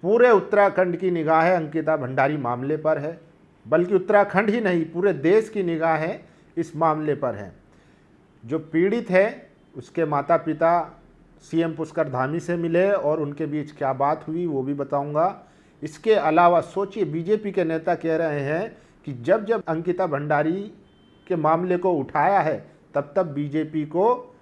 पूरे उत्तराखंड की निगाहें अंकिता भंडारी मामले पर है, बल्कि उत्तराखंड ही नहीं पूरे देश की निगाहें इस मामले पर है। जो पीड़ित है उसके माता पिता सीएम पुष्कर धामी से मिले और उनके बीच क्या बात हुई वो भी बताऊंगा। इसके अलावा सोचिए, बीजेपी के नेता कह रहे हैं कि जब जब अंकिता भंडारी के मामले को उठाया है तब तब बीजेपी को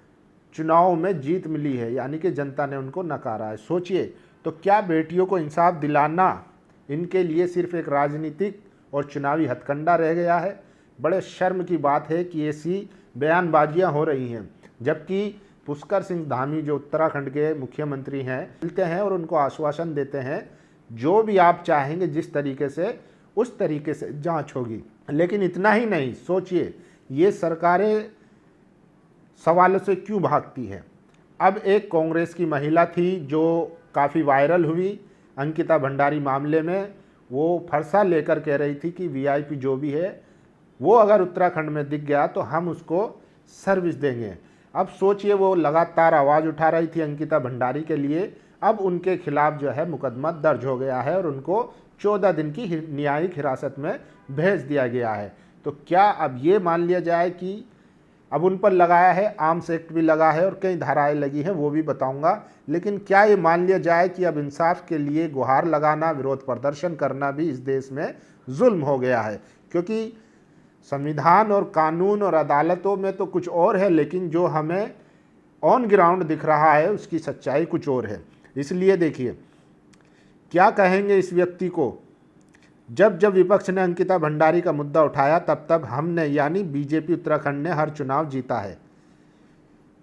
चुनाव में जीत मिली है, यानी कि जनता ने उनको नकारा है। सोचिए, तो क्या बेटियों को इंसाफ दिलाना इनके लिए सिर्फ एक राजनीतिक और चुनावी हथकंडा रह गया है? बड़े शर्म की बात है कि ऐसी बयानबाजियां हो रही हैं, जबकि पुष्कर सिंह धामी जो उत्तराखंड के मुख्यमंत्री हैं मिलते हैं और उनको आश्वासन देते हैं जो भी आप चाहेंगे जिस तरीके से उस तरीके से जांच होगी। लेकिन इतना ही नहीं, सोचिए ये सरकारें सवालों से क्यों भागती है। अब एक कांग्रेस की महिला थी जो काफ़ी वायरल हुई अंकिता भंडारी मामले में, वो फरसा लेकर कह रही थी कि वीआईपी जो भी है वो अगर उत्तराखंड में दिख गया तो हम उसको सर्विस देंगे। अब सोचिए, वो लगातार आवाज़ उठा रही थी अंकिता भंडारी के लिए, अब उनके खिलाफ जो है मुकदमा दर्ज हो गया है और उनको 14 दिन की न्यायिक हिरासत में भेज दिया गया है। तो क्या अब ये मान लिया जाए कि अब उन पर लगाया है, आर्म्स एक्ट भी लगा है और कई धाराएं लगी हैं, वो भी बताऊंगा। लेकिन क्या ये मान लिया जाए कि अब इंसाफ के लिए गुहार लगाना, विरोध प्रदर्शन करना भी इस देश में जुल्म हो गया है? क्योंकि संविधान और कानून और अदालतों में तो कुछ और है, लेकिन जो हमें ऑन ग्राउंड दिख रहा है उसकी सच्चाई कुछ और है। इसलिए देखिए, क्या कहेंगे इस व्यक्ति को, जब जब विपक्ष ने अंकिता भंडारी का मुद्दा उठाया तब तब हमने यानी बीजेपी उत्तराखंड ने हर चुनाव जीता है।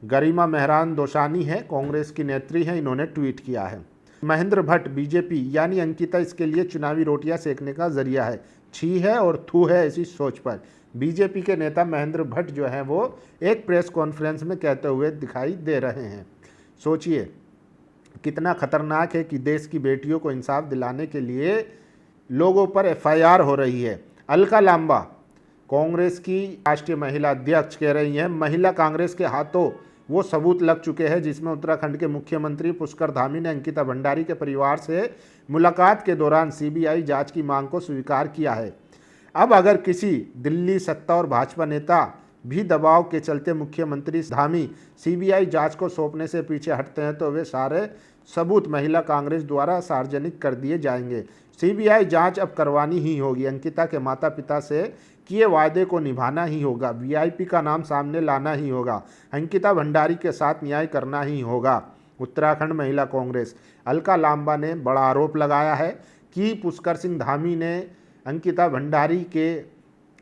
गरिमा मेहरान दोसानी है, कांग्रेस की नेत्री हैं, इन्होंने ट्वीट किया है। महेंद्र भट्ट बीजेपी यानी अंकिता इसके लिए चुनावी रोटियां सेकने का जरिया है, छी है और थू है ऐसी सोच पर। बीजेपी के नेता महेंद्र भट्ट जो हैं वो एक प्रेस कॉन्फ्रेंस में कहते हुए दिखाई दे रहे हैं। सोचिए कितना खतरनाक है कि देश की बेटियों को इंसाफ दिलाने के लिए लोगों पर एफआईआर हो रही है। अलका लांबा कांग्रेस की राष्ट्रीय महिला अध्यक्ष कह रही हैं, महिला कांग्रेस के हाथों वो सबूत लग चुके हैं जिसमें उत्तराखंड के मुख्यमंत्री पुष्कर धामी ने अंकिता भंडारी के परिवार से मुलाकात के दौरान सीबीआई जांच की मांग को स्वीकार किया है। अब अगर किसी दिल्ली सत्ता और भाजपा नेता भी दबाव के चलते मुख्यमंत्री धामी सीबीआई जांच को सौंपने से पीछे हटते हैं तो वे सारे सबूत महिला कांग्रेस द्वारा सार्वजनिक कर दिए जाएंगे। सीबीआई जांच अब करवानी ही होगी, अंकिता के माता पिता से किए वायदे को निभाना ही होगा, वीआईपी का नाम सामने लाना ही होगा, अंकिता भंडारी के साथ न्याय करना ही होगा। उत्तराखंड महिला कांग्रेस अलका लांबा ने बड़ा आरोप लगाया है कि पुष्कर सिंह धामी ने अंकिता भंडारी के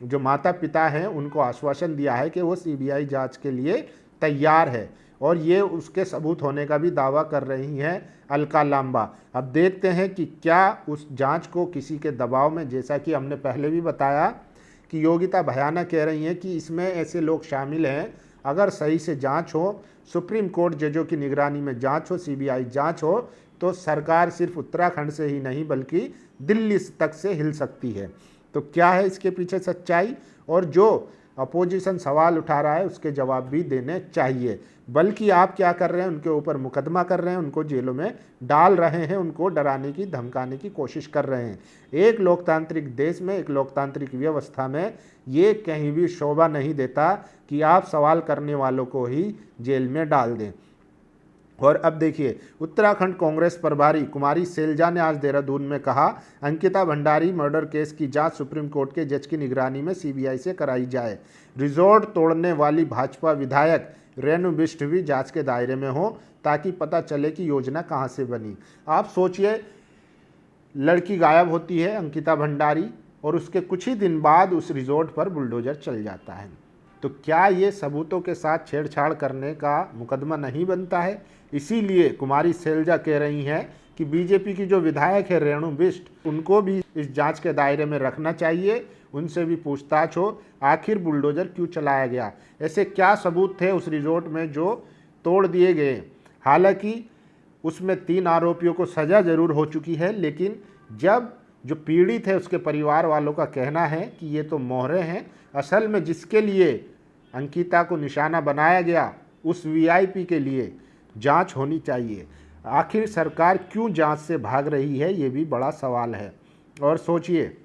जो माता पिता हैं उनको आश्वासन दिया है कि वो सीबीआई जांच के लिए तैयार है, और ये उसके सबूत होने का भी दावा कर रही हैं अलका लांबा। अब देखते हैं कि क्या उस जांच को किसी के दबाव में, जैसा कि हमने पहले भी बताया कि योगिता भयाना कह रही हैं कि इसमें ऐसे लोग शामिल हैं, अगर सही से जांच हो, सुप्रीम कोर्ट जजों की निगरानी में जांच हो, सीबीआई जांच हो, तो सरकार सिर्फ उत्तराखंड से ही नहीं बल्कि दिल्ली तक से हिल सकती है। तो क्या है इसके पीछे सच्चाई, और जो अपोजिशन सवाल उठा रहा है उसके जवाब भी देने चाहिए। बल्कि आप क्या कर रहे हैं, उनके ऊपर मुकदमा कर रहे हैं, उनको जेलों में डाल रहे हैं, उनको डराने की धमकाने की कोशिश कर रहे हैं। एक लोकतांत्रिक देश में, एक लोकतांत्रिक व्यवस्था में ये कहीं भी शोभा नहीं देता कि आप सवाल करने वालों को ही जेल में डाल दें। और अब देखिए, उत्तराखंड कांग्रेस प्रभारी कुमारी सैलजा ने आज देहरादून में कहा, अंकिता भंडारी मर्डर केस की जांच सुप्रीम कोर्ट के जज की निगरानी में सीबीआई से कराई जाए। रिजॉर्ट तोड़ने वाली भाजपा विधायक रेणु बिष्ट भी जांच के दायरे में हो ताकि पता चले कि योजना कहां से बनी। आप सोचिए, लड़की गायब होती है अंकिता भंडारी और उसके कुछ ही दिन बाद उस रिजॉर्ट पर बुलडोजर चल जाता है। तो क्या ये सबूतों के साथ छेड़छाड़ करने का मुकदमा नहीं बनता है? इसीलिए कुमारी सैलजा कह रही हैं कि बीजेपी की जो विधायक है रेणु बिष्ट, उनको भी इस जांच के दायरे में रखना चाहिए, उनसे भी पूछताछ हो, आखिर बुलडोजर क्यों चलाया गया, ऐसे क्या सबूत थे उस रिजॉर्ट में जो तोड़ दिए गए। हालांकि उसमें 3 आरोपियों को सज़ा ज़रूर हो चुकी है, लेकिन जब जो पीड़ित है उसके परिवार वालों का कहना है कि ये तो मोहरे हैं, असल में जिसके लिए अंकिता को निशाना बनाया गया उस वीआईपी के लिए जांच होनी चाहिए। आखिर सरकार क्यों जांच से भाग रही है, ये भी बड़ा सवाल है। और सोचिए,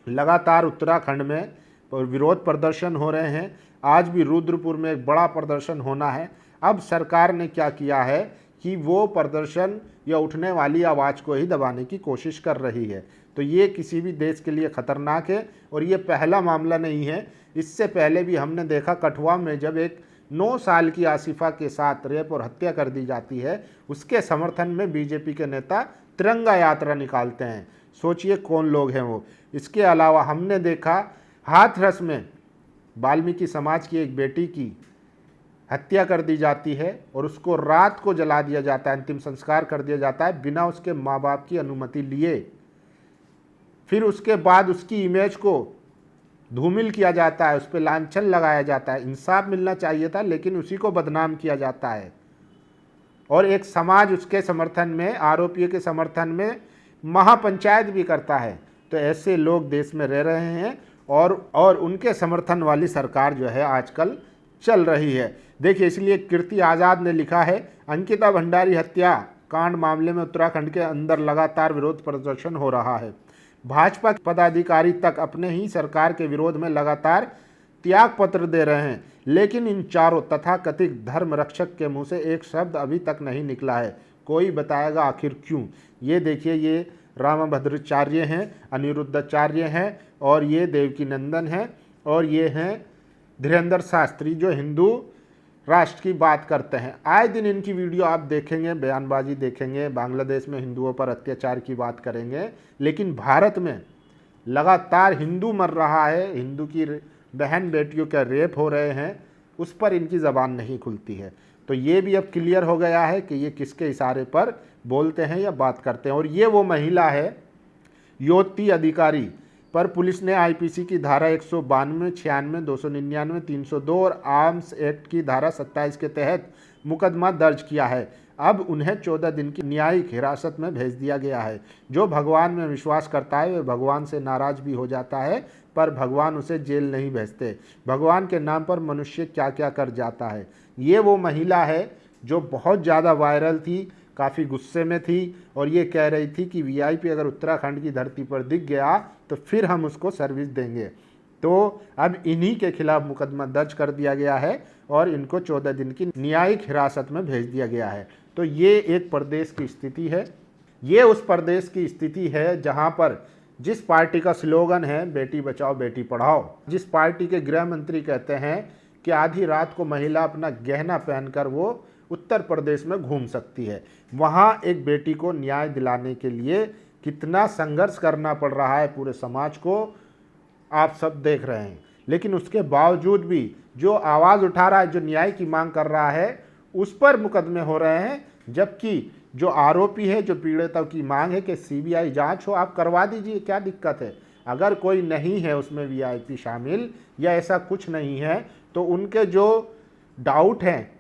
लगातार उत्तराखंड में विरोध प्रदर्शन हो रहे हैं, आज भी रुद्रपुर में एक बड़ा प्रदर्शन होना है। अब सरकार ने क्या किया है कि वो प्रदर्शन या उठने वाली आवाज़ को ही दबाने की कोशिश कर रही है। तो ये किसी भी देश के लिए खतरनाक है और ये पहला मामला नहीं है। इससे पहले भी हमने देखा कठुआ में जब एक 9 साल की आसिफा के साथ रेप और हत्या कर दी जाती है, उसके समर्थन में बीजेपी के नेता तिरंगा यात्रा निकालते हैं। सोचिए कौन लोग हैं वो। इसके अलावा हमने देखा हाथरस में वाल्मीकि समाज की एक बेटी की हत्या कर दी जाती है और उसको रात को जला दिया जाता है, अंतिम संस्कार कर दिया जाता है बिना उसके माँ बाप की अनुमति लिए। फिर उसके बाद उसकी इमेज को धूमिल किया जाता है, उस पर लांछन लगाया जाता है। इंसाफ मिलना चाहिए था, लेकिन उसी को बदनाम किया जाता है। और एक समाज उसके समर्थन में, आरोपियों के समर्थन में महापंचायत भी करता है। तो ऐसे लोग देश में रह रहे हैं और उनके समर्थन वाली सरकार जो है आजकल चल रही है। देखिए, इसलिए कीर्ति आज़ाद ने लिखा है, अंकिता भंडारी हत्या कांड मामले में उत्तराखंड के अंदर लगातार विरोध प्रदर्शन हो रहा है। भाजपा के पदाधिकारी तक अपने ही सरकार के विरोध में लगातार त्याग पत्र दे रहे हैं, लेकिन इन चारों तथाकथित धर्म रक्षक के मुंह से एक शब्द अभी तक नहीं निकला है। कोई बताएगा आखिर क्यों। ये देखिए, ये रामभद्राचार्य हैं, अनिरुद्धाचार्य हैं और ये देवकीनंदन हैं और ये हैं धीरेन्द्र शास्त्री, जो हिंदू राष्ट्र की बात करते हैं। आए दिन इनकी वीडियो आप देखेंगे, बयानबाजी देखेंगे, बांग्लादेश में हिंदुओं पर अत्याचार की बात करेंगे। लेकिन भारत में लगातार हिंदू मर रहा है, हिंदू की बहन बेटियों के रेप हो रहे हैं, उस पर इनकी ज़बान नहीं खुलती है। तो ये भी अब क्लियर हो गया है कि ये किसके इशारे पर बोलते हैं या बात करते हैं। और ये वो महिला है योति अधिकारी पर पुलिस ने आईपीसी की धारा 192, 96, 299, 302 और आर्म्स एक्ट की धारा 27 के तहत मुकदमा दर्ज किया है। अब उन्हें 14 दिन की न्यायिक हिरासत में भेज दिया गया है। जो भगवान में विश्वास करता है वह भगवान से नाराज भी हो जाता है, पर भगवान उसे जेल नहीं भेजते। भगवान के नाम पर मनुष्य क्या क्या कर जाता है। ये वो महिला है जो बहुत ज़्यादा वायरल थी, काफ़ी गुस्से में थी और ये कह रही थी कि वीआईपी अगर उत्तराखंड की धरती पर दिख गया तो फिर हम उसको सर्विस देंगे। तो अब इन्हीं के खिलाफ मुकदमा दर्ज कर दिया गया है और इनको 14 दिन की न्यायिक हिरासत में भेज दिया गया है। तो ये एक प्रदेश की स्थिति है। ये उस प्रदेश की स्थिति है जहाँ पर जिस पार्टी का स्लोगन है बेटी बचाओ बेटी पढ़ाओ, जिस पार्टी के गृह मंत्री कहते हैं कि आधी रात को महिला अपना गहना पहनकर वो उत्तर प्रदेश में घूम सकती है, वहाँ एक बेटी को न्याय दिलाने के लिए कितना संघर्ष करना पड़ रहा है पूरे समाज को, आप सब देख रहे हैं। लेकिन उसके बावजूद भी जो आवाज़ उठा रहा है, जो न्याय की मांग कर रहा है, उस पर मुकदमे हो रहे हैं। जबकि जो आरोपी है, जो पीड़ितों की मांग है कि सीबीआई जांच हो, आप करवा दीजिए, क्या दिक्कत है। अगर कोई नहीं है उसमें वीआईपी शामिल या ऐसा कुछ नहीं है तो उनके जो डाउट हैं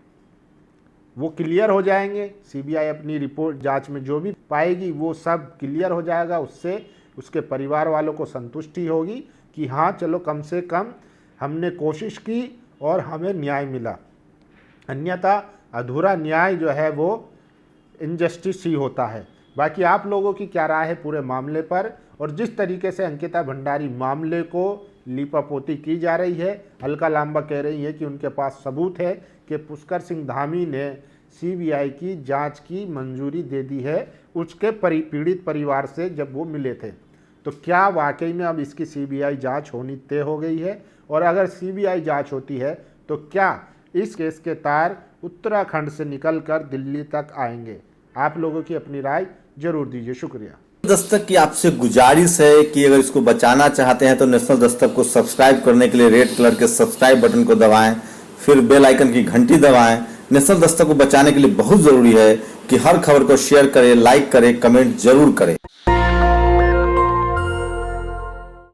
वो क्लियर हो जाएंगे। सीबीआई अपनी रिपोर्ट जांच में जो भी पाएगी वो सब क्लियर हो जाएगा। उससे उसके परिवार वालों को संतुष्टि होगी कि हाँ चलो कम से कम हमने कोशिश की और हमें न्याय मिला। अन्यथा अधूरा न्याय जो है वो इनजस्टिस ही होता है। बाकी आप लोगों की क्या राय है पूरे मामले पर, और जिस तरीके से अंकिता भंडारी मामले को लीपापोती की जा रही है, अलका लांबा कह रही है कि उनके पास सबूत है कि पुष्कर सिंह धामी ने सीबीआई की जांच की मंजूरी दे दी है उसके पीड़ित परिवार से जब वो मिले थे। तो क्या वाकई में अब इसकी सीबीआई जांच होनी तय हो गई है? और अगर सीबीआई जांच होती है तो क्या इस केस के तार उत्तराखंड से निकलकर दिल्ली तक आएंगे? आप लोगों की अपनी राय जरूर दीजिए। शुक्रिया। दस्तक की आपसे गुजारिश है कि अगर इसको बचाना चाहते हैं तो नेशनल दस्तक को सब्सक्राइब करने के लिए रेड कलर के सब्सक्राइब बटन को दबाएं, फिर बेल आइकन की घंटी दबाएं। नेशनल दस्तक को बचाने के लिए बहुत जरूरी है कि हर खबर को शेयर करें, लाइक करें, कमेंट जरूर करें।